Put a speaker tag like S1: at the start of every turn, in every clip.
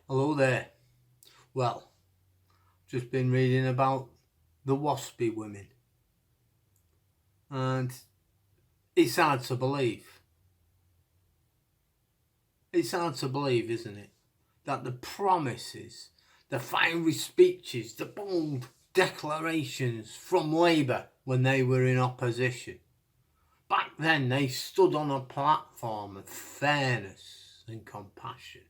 S1: Hello there. Well, just been reading about the Waspi women, and it's hard to believe. It's hard to believe, isn't it, that the promises, the fiery speeches, the bold declarations from Labour when they were in opposition, back then they stood on a platform of fairness and compassion,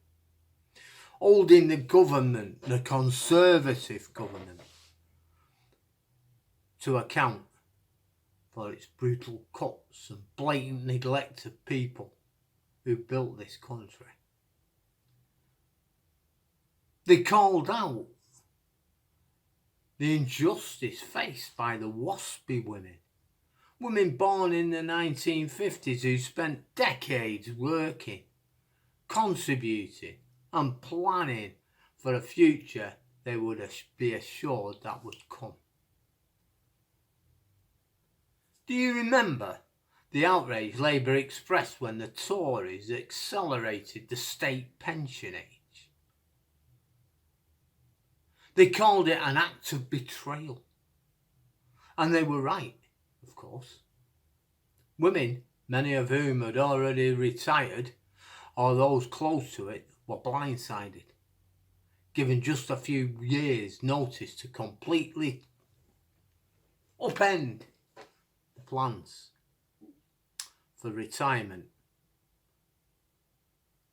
S1: holding the government, the Conservative government, to account for its brutal cuts and blatant neglect of people who built this country. They called out the injustice faced by the Waspi women born in the 1950s who spent decades working, contributing and planning for a future they would be assured that would come. Do you remember the outrage Labour expressed when the Tories accelerated the state pension age? They called it an act of betrayal. And they were right, of course. Women, many of whom had already retired, or those close to it, were blindsided, given just a few years' notice to completely upend the plans for retirement.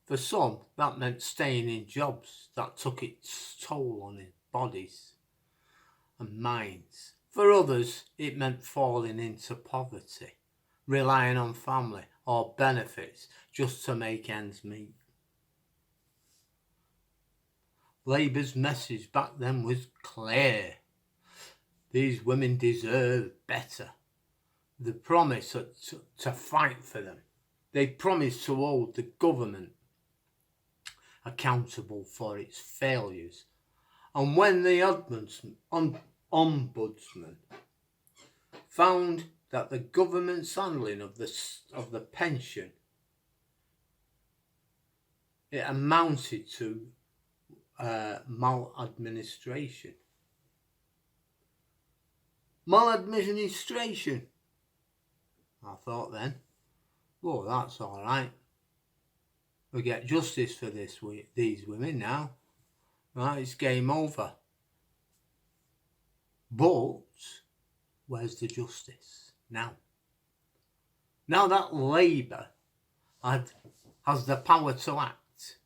S1: For some, that meant staying in jobs that took its toll on their bodies and minds. For others, it meant falling into poverty, relying on family or benefits just to make ends meet. Labour's message back then was clear. These women deserve better. The promise to fight for them. They promised to hold the government accountable for its failures. And when the ombudsman found that the government's handling of the pension, it amounted to maladministration. Maladministration. I thought then, oh, that's all right. We get justice for these women now. Right, it's game over. But where's the justice now? Now that Labour has the power to act,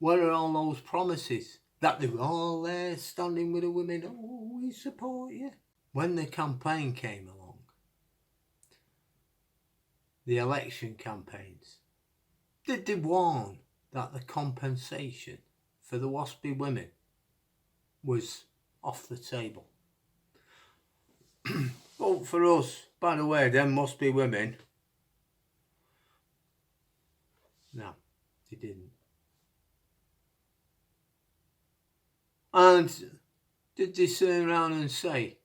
S1: where are all those promises that they were all there standing with the women? Oh, we support you. When the campaign came along, the election campaigns, did they warn that the compensation for the Waspi women was off the table? Vote for us. By the way, them must be women. No, they didn't. And did they turn around and say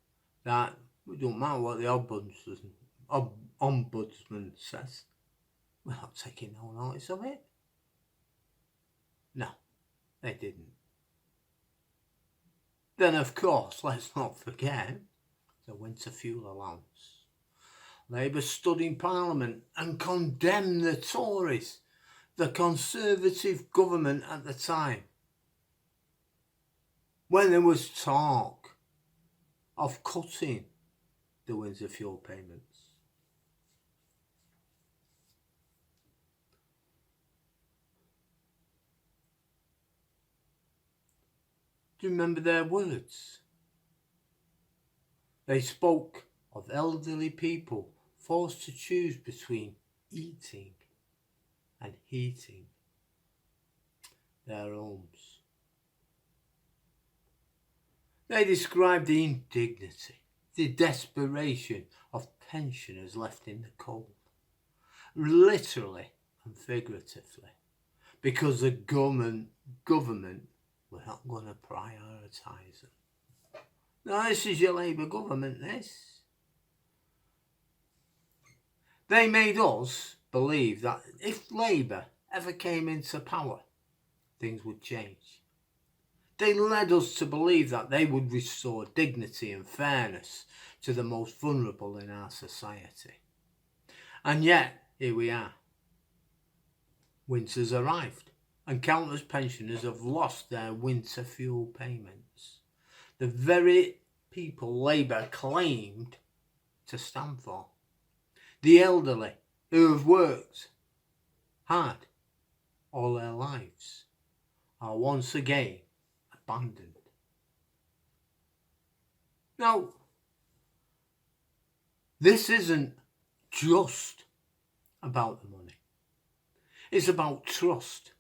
S1: that it don't matter what the ombudsman says, we're not taking no notice of it? No, they didn't. Then, of course, let's not forget the winter fuel allowance. Labour stood in Parliament and condemned the Tories, the Conservative government at the time, when there was talk of cutting the winter fuel payments. Do you remember their words? They spoke of elderly people forced to choose between eating and heating their homes. They described the indignity, the desperation of pensioners left in the cold, literally and figuratively, because the government were not going to prioritise them. Now, this is your Labour government, this. They made us believe that if Labour ever came into power, things would change. They led us to believe that they would restore dignity and fairness to the most vulnerable in our society. And yet, here we are. Winter's arrived, and countless pensioners have lost their winter fuel payments. The very people Labour claimed to stand for. The elderly who have worked hard all their lives are once again abandoned. Now, this isn't just about the money. It's about trust.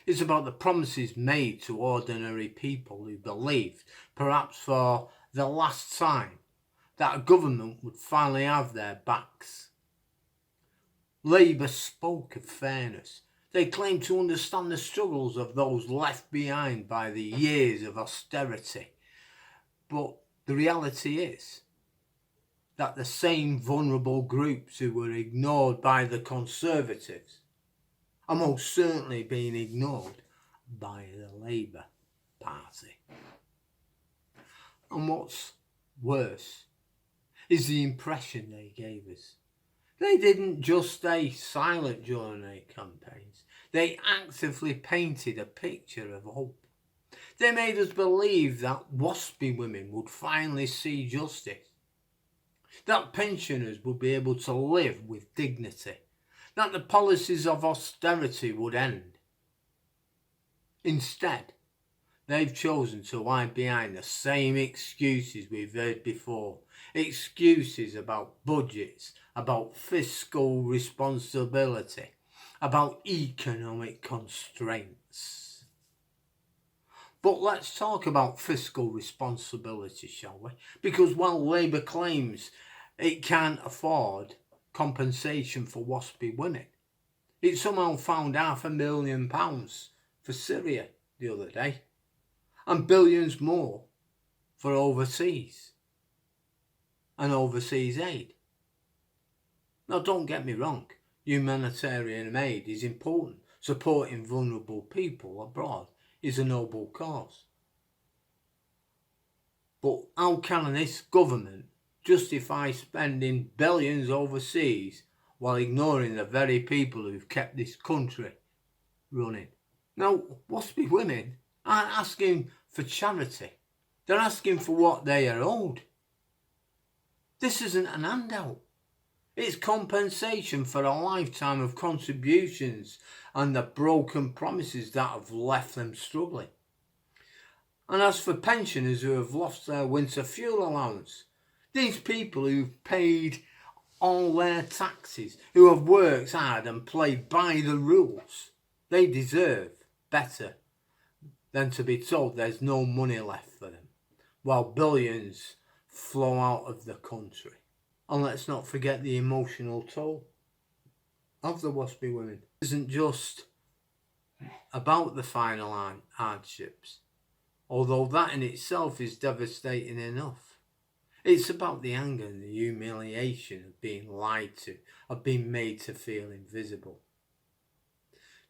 S1: It's about the promises made to ordinary people who believed, perhaps for the last time, that a government would finally have their backs. Labour spoke of fairness. They claimed to understand the struggles of those left behind by the years of austerity. But the reality is that the same vulnerable groups who were ignored by the Conservatives are most certainly being ignored by the Labour Party. And what's worse is the impression they gave us. They didn't just stay silent during their campaigns. They actively painted a picture of hope. They made us believe that Waspi women would finally see justice, that pensioners would be able to live with dignity, that the policies of austerity would end. Instead, they've chosen to hide behind the same excuses we've heard before. Excuses about budgets, about fiscal responsibility, about economic constraints. But let's talk about fiscal responsibility, shall we? Because while Labour claims it can't afford compensation for Waspi women, it somehow found £500,000 for Syria the other day, and billions more for overseas and overseas aid. Now, don't get me wrong, humanitarian aid is important. Supporting vulnerable people abroad is a noble cause. But how can this government justify spending billions overseas while ignoring the very people who've kept this country running? Now, Waspi women aren't asking for charity. They're asking for what they are owed. This isn't an handout. It's compensation for a lifetime of contributions and the broken promises that have left them struggling. And as for pensioners who have lost their winter fuel allowance, these people who've paid all their taxes, who have worked hard and played by the rules, they deserve better than to be told there's no money left for them, while billions flow out of the country. And let's not forget the emotional toll of the Waspi women. It isn't just about the final hardships, although that in itself is devastating enough. It's about the anger and the humiliation of being lied to, of being made to feel invisible.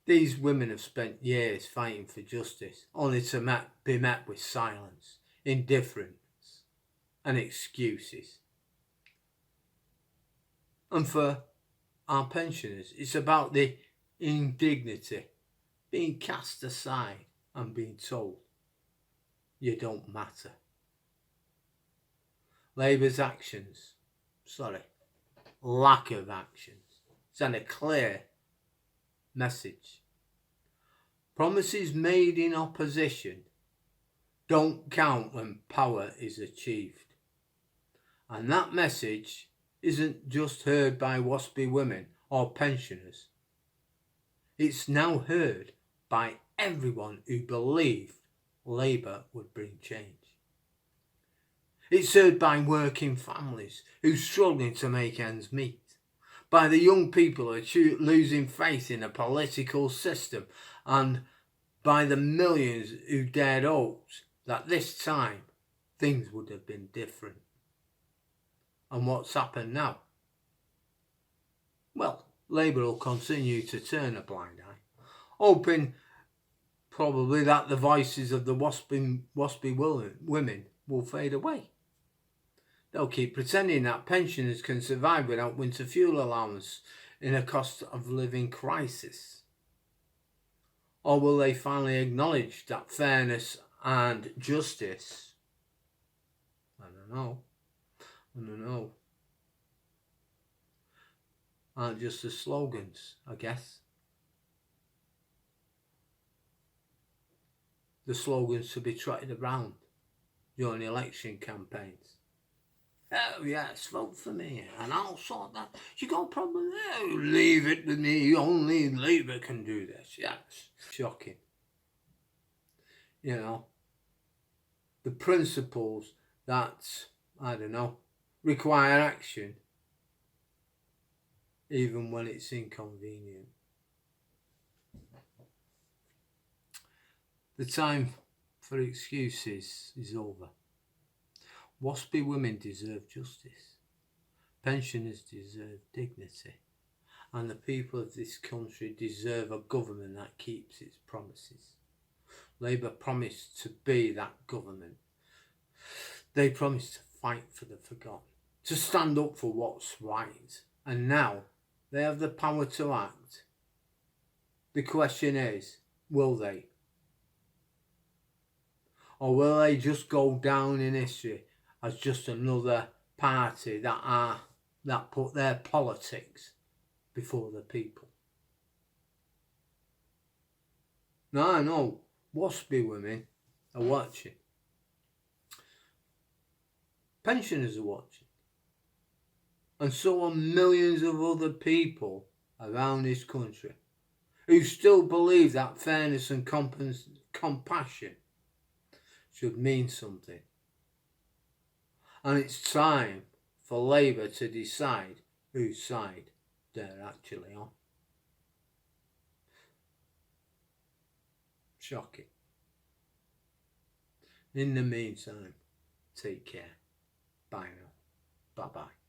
S1: These women have spent years fighting for justice, only to be met with silence, indifference, and excuses. And for our pensioners, it's about the indignity, being cast aside and being told, you don't matter. Labour's lack of actions, send a clear message. Promises made in opposition don't count when power is achieved. And that message isn't just heard by Waspi women or pensioners. It's now heard by everyone who believed Labour would bring change. It's heard by working families who are struggling to make ends meet, by the young people who are losing faith in a political system, and by the millions who dared hope that this time things would have been different. And what's happened now? Well, Labour will continue to turn a blind eye, hoping probably that the voices of the waspy women will fade away. They'll keep pretending that pensioners can survive without winter fuel allowance in a cost of living crisis. Or will they finally acknowledge that fairness and justice, I don't know, aren't just the slogans, I guess. The slogans to be trotted around during election campaigns. Oh yes, vote for me and I'll sort that. You got a problem there? Oh, leave it with me, only Labour can do this. Yes. Shocking. You know, the principles that, I don't know, require action even when it's inconvenient. The time for excuses is over. Waspy women deserve justice. Pensioners deserve dignity. And the people of this country deserve a government that keeps its promises. Labour promised to be that government. They promised to fight for the forgotten, to stand up for what's right. And now they have the power to act. The question is, will they? Or will they just go down in history as just another party that put their politics before the people? Now I know waspy women are watching. Pensioners are watching. And so are millions of other people around this country who still believe that fairness and compassion should mean something. And it's time for Labour to decide whose side they're actually on. Shocking. In the meantime, take care. Bye now. Bye-bye.